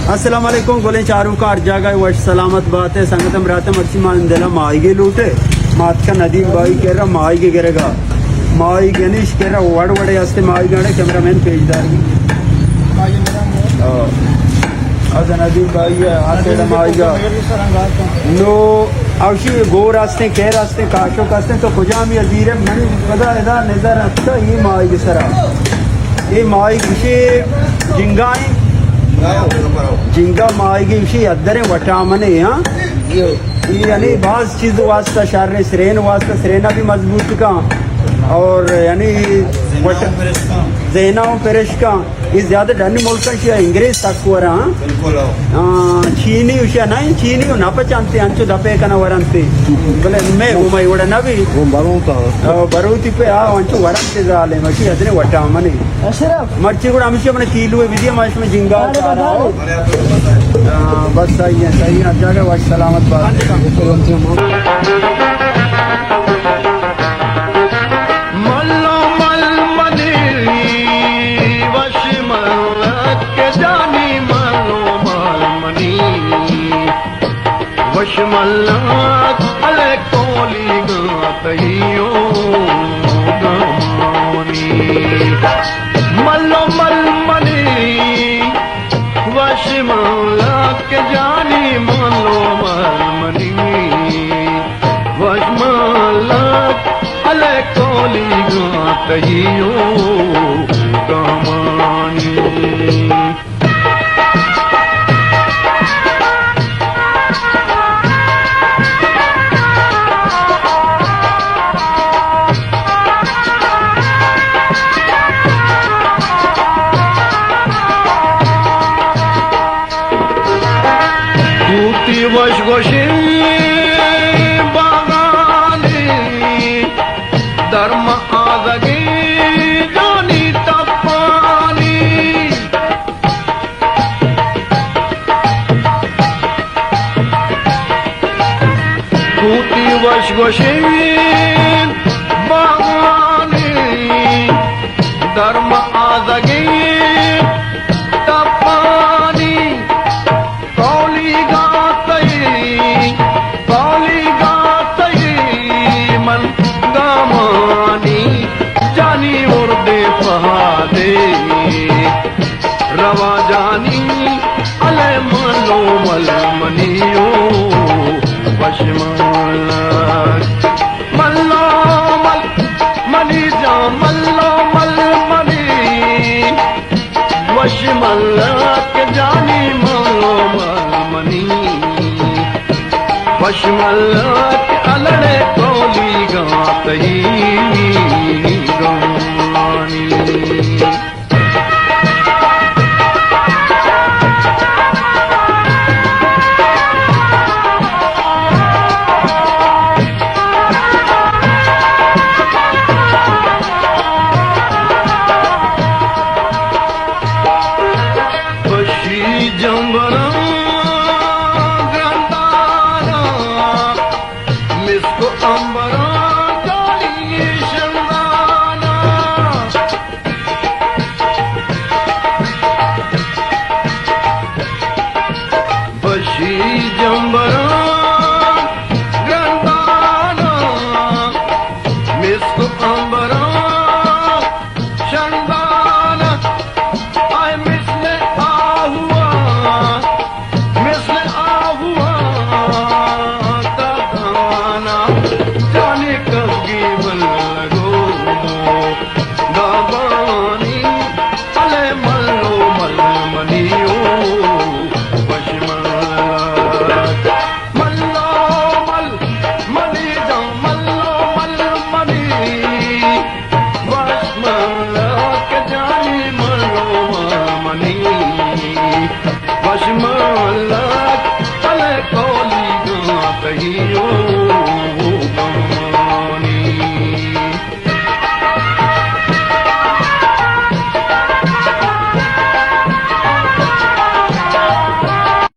अस्सलाम वालेकुम गोले चारू का अर्जागा वश सलामत बात है संगतम रात मर्सी मानदेला माईगे लूटे मात का नदीम बाई कह रहा माईगे गिरेगा माई गणेश कह रहा वड़ वड़े हस्ते माई गाड़े कैमरामैन पेजदारी आज नदीम बाई है आते माईगा नो अवशी गो रास्ते कह रास्ते काशो कास्ते तो खुजामी अजीर मनी पता इधर नजर अच्छा ये माई की सरा ये माई किसी जिंगाएं जिंगा माएगी इसी अदरे वटामने हाँ ये यानी बाज चीज़ वास्ता शार सरेन वास्ता सरेना भी मजबूत का और यानी जैना पेरेश का ये ज़्यादा डरने मुल्क का इंग्रेज तक हो रहा चीनी उसे नहीं चीनी ना पहचानते अंचो दपे का ना वरंते बोले मैं वो मैं उड़ा ना भी वो बरूती पे अंचो वरंते जाले मची अदरे वटामने मर्ची को हमेशा अपने कीलू विद्या माश में जिंगा बस सही है जाकर वश सलामत बात वशमल्लात अले कोली गातहियो गमानी मल्लो मल मनी वशमल्लात के जानी मल्लो मल मनी वशमल्लात अले कोली गातहियो गमानी वश गोशे बागाने धर्म आदगे जानी तपानी कूती वश गोशे बागाने धर्म आदगे तपानी कौली मन गामानी जानी उर्दे फहादे रवा जानी अले मलो मल मनियो वशमल मल्लो मल मनी जा मल्लो मल मनी वशमल के जानी मलो मल मनी वशमल अलड़े कोली गातही गमानी बशी जंबरा मिसको अंबरा जाली शंदाना बशी जंबरा गंदाना मिसको अंबरा शंदाना आय मिसले आहुआ जाने कब की बन लगो दाबानी अले मल्लो मल मनियो वशमल मल्लो मल मनी जा मल्लो मल मनी वशमल के जानी मल्लो मनी वशमल अले कोली गातहियो